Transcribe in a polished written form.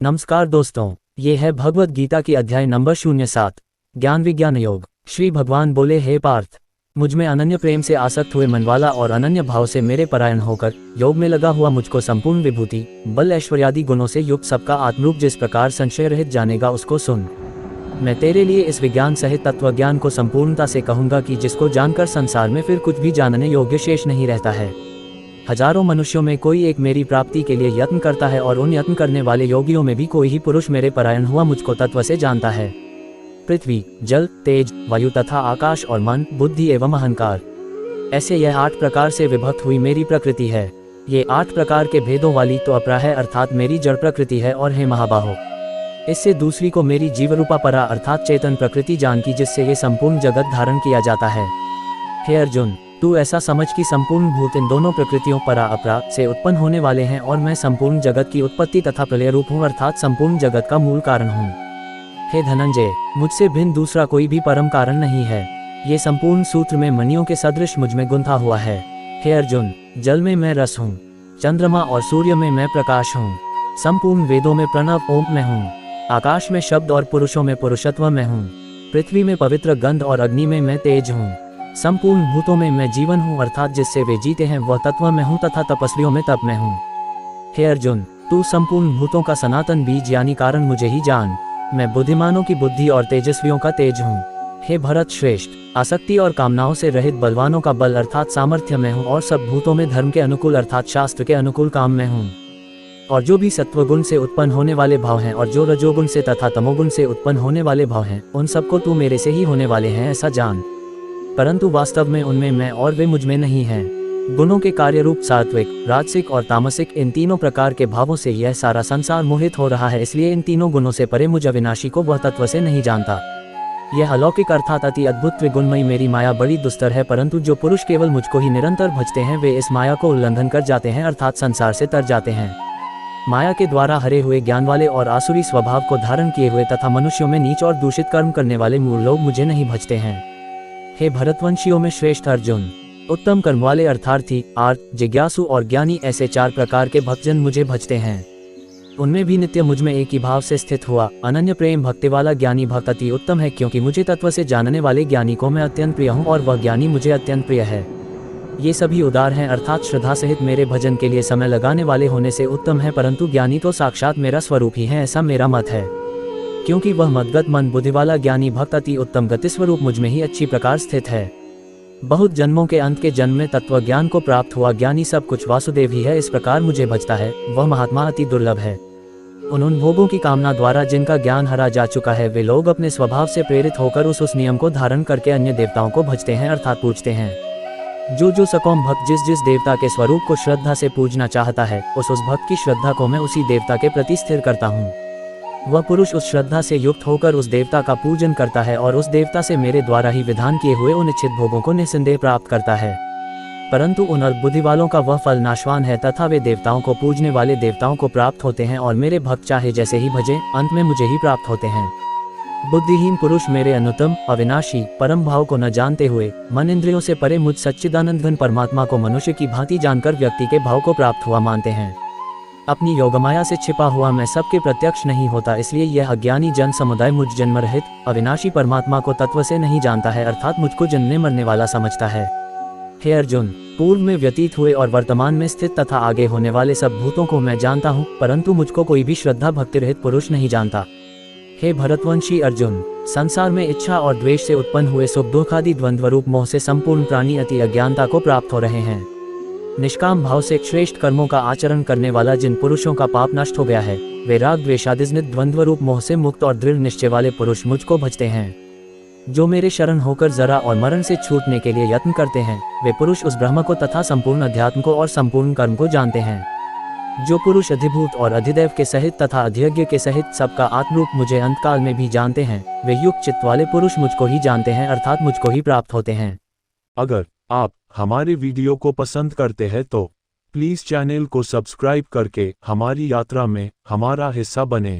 नमस्कार दोस्तों, ये है भगवद गीता की अध्याय नंबर 07 ज्ञान विज्ञान योग। श्री भगवान बोले, हे पार्थ, मुझ में अनन्य प्रेम से आसक्त हुए मनवाला और अनन्य भाव से मेरे परायण होकर योग में लगा हुआ मुझको संपूर्ण विभूति बल ऐश्वर्यादि गुणों से युक्त सबका आत्मरूप जिस प्रकार संशय रहित जानेगा उसको सुन। मैं तेरे लिए इस विज्ञान सहित तत्व ज्ञान को संपूर्णता से कहूँगा कि जिसको जानकर संसार में फिर कुछ भी जानने योग्य शेष नहीं रहता है। हजारों मनुष्यों में कोई एक मेरी प्राप्ति के लिए यत्न करता है और उन यत्न करने वाले योगियों में भी कोई ही पुरुष मेरे परायण हुआ मुझको तत्व से जानता है। पृथ्वी, जल, तेज, वायु तथा आकाश और मन, बुद्धि एवं अहंकार, ऐसे यह 8 प्रकार से विभक्त हुई मेरी प्रकृति है। ये 8 प्रकार के भेदों वाली तो अपरा है अर्थात मेरी जड़ प्रकृति है, और हे महाबाहो, इससे दूसरी को मेरी जीवरूपा परा अर्थात चेतन प्रकृति जान की, जिससे ये संपूर्ण जगत धारण किया जाता है। हे अर्जुन, तू ऐसा समझ कि संपूर्ण भूत इन दोनों प्रकृतियों परा अपरा से उत्पन्न होने वाले हैं और मैं संपूर्ण जगत की उत्पत्ति तथा प्रलय रूप हूँ अर्थात संपूर्ण जगत का मूल कारण हूँ। हे धनंजय, मुझसे भिन्न दूसरा कोई भी परम कारण नहीं है। ये संपूर्ण सूत्र में मणियों के सदृश मुझ में गुंथा हुआ है। हे अर्जुन, जल में मैं रस हूँ, चंद्रमा और सूर्य में मैं प्रकाश हूँ, संपूर्ण वेदों में प्रणव ओम में हूँ, आकाश में शब्द और पुरुषों में पुरुषत्व में हूँ, पृथ्वी में पवित्र गंध और अग्नि में मैं तेज हूँ, संपूर्ण भूतों में मैं जीवन हूँ अर्थात जिससे वे जीते हैं वह तत्व में हूँ तथा तपस्वियों में तप में हूँ। हे अर्जुन, तू संपूर्ण भूतों का सनातन बीज यानी कारण मुझे ही जान। मैं बुद्धिमानों की बुद्धि और तेजस्वियों का तेज हूँ। हे भरत श्रेष्ठ, आसक्ति और कामनाओं से रहित बलवानों का बल अर्थात सामर्थ्य में हूँ और सब भूतों में धर्म के अनुकूल अर्थात शास्त्र के अनुकूल काम में हूँ। और जो भी सत्वगुण से उत्पन्न होने वाले भाव हैं और जो रजोगुण से तथा तमोगुण से उत्पन्न होने वाले भाव हैं उन सबको तू मेरे से ही होने वाले हैं ऐसा जान, परंतु वास्तव में उनमें मैं और वे मुझ में नहीं हैं। गुणों के कार्य रूप सात्विक, राजसिक और तामसिक इन तीनों प्रकार के भावों से यह सारा संसार मोहित हो रहा है, इसलिए इन तीनों गुणों से परे मुझ अविनाशी को वह तत्व से नहीं जानता। यह अलौकिक अर्थात अति अद्भुत त्रिगुणमयी मेरी माया बड़ी दुस्तर है, परंतु जो पुरुष केवल मुझको ही निरंतर भजते हैं वे इस माया को उल्लंघन कर जाते हैं अर्थात संसार से तर जाते हैं। माया के द्वारा हरे हुए ज्ञान वाले और आसुरी स्वभाव को धारण किए हुए तथा मनुष्यों में नीच और दूषित कर्म करने वाले मूल लोग मुझे नहीं भजते हैं। हे भरतवंशियों में श्रेष्ठ अर्जुन, उत्तम कर्म वाले अर्थार्थी, आर्त, जिज्ञासु और ज्ञानी ऐसे 4 प्रकार के भक्तजन मुझे भजते हैं। उनमें भी नित्य मुझ में एक ही भाव से स्थित हुआ अनन्य प्रेम भक्ति वाला ज्ञानी भक्त अति उत्तम है, क्योंकि मुझे तत्व से जानने वाले ज्ञानी को मैं अत्यंत प्रिय हूँ और वह ज्ञानी मुझे अत्यंत प्रिय है। ये सभी उदार हैं अर्थात श्रद्धा सहित मेरे भजन के लिए समय लगाने वाले होने से उत्तम है, परंतु ज्ञानी तो साक्षात मेरा स्वरूप ही है ऐसा मेरा मत है, क्योंकि वह मदगत मन बुद्धि वाला ज्ञानी भक्त अति उत्तम गति स्वरूप मुझ में ही अच्छी प्रकार स्थित है। बहुत जन्मों के अंत के जन्म में तत्व ज्ञान को प्राप्त हुआ ज्ञानी सब कुछ वासुदेव ही है इस प्रकार मुझे भजता है, वह महात्मा अति दुर्लभ है। उन भोगों की कामना द्वारा जिनका ज्ञान हरा जा चुका है वे लोग अपने स्वभाव से प्रेरित होकर उस नियम को धारण करके अन्य देवताओं को भजते हैं अर्थात पूजते हैं। जो सकौम भक्त जिस जिस देवता के स्वरूप को श्रद्धा से पूजना चाहता है उस भक्त की श्रद्धा को मैं उसी देवता के प्रति स्थिर करता हूँ। वह पुरुष उस श्रद्धा से युक्त होकर उस देवता का पूजन करता है और उस देवता से मेरे द्वारा ही विधान किए हुए उन इच्छित भोगों को निसंदेह प्राप्त करता है, परंतु उन अल्पबुद्धि वालों का वह फल नाशवान है तथा वे देवताओं को पूजने वाले देवताओं को प्राप्त होते हैं और मेरे भक्त चाहे जैसे ही भजे अंत में मुझे ही प्राप्त होते हैं। बुद्धिहीन पुरुष मेरे अनुत्तम अविनाशी परम भाव को न जानते हुए मन इंद्रियों से परे मुझ सच्चिदानंद घन परमात्मा को मनुष्य की भांति जानकर व्यक्ति के भाव को प्राप्त हुआ मानते हैं। अपनी योगमाया से छिपा हुआ मैं सबके प्रत्यक्ष नहीं होता, इसलिए यह अज्ञानी जन समुदाय मुझ जन्म रहित अविनाशी परमात्मा को तत्व से नहीं जानता है अर्थात मुझको जन्मने मरने वाला समझता है। हे अर्जुन, पूर्व में व्यतीत हुए और वर्तमान में स्थित तथा आगे होने वाले सब भूतों को मैं जानता हूँ, परंतु मुझको कोई भी श्रद्धा भक्ति रहित पुरुष नहीं जानता। हे भरतवंशी अर्जुन, संसार में इच्छा और द्वेष से उत्पन्न हुए सुख दुख आदि द्वंद्व रूप मोह से संपूर्ण प्राणी अति अज्ञानता को प्राप्त हो रहे हैं। निष्काम भाव से श्रेष्ठ कर्मों का आचरण करने वाला जिन पुरुषों का पाप नष्ट हो गया है वे राग द्वेषादिजनित द्वंद्व रूप मोह से मुक्त और दृढ़ निश्चय वाले पुरुष मुझको भजते हैं। जो मेरे शरण होकर जरा और मरण से छूटने के लिए यत्न करते हैं वे पुरुष उस ब्रह्म को तथा संपूर्ण अध्यात्म को और संपूर्ण कर्म को जानते हैं। जो पुरुष अधिभूत और अधिदैव के सहित तथा अधियज्ञ के सहित सबका आत्मरूप मुझे अंतकाल में भी जानते हैं वे युक्त चित्त वाले पुरुष मुझको ही जानते हैं अर्थात मुझको ही प्राप्त होते हैं। अगर आप हमारे वीडियो को पसंद करते हैं तो प्लीज चैनल को सब्सक्राइब करके हमारी यात्रा में हमारा हिस्सा बने।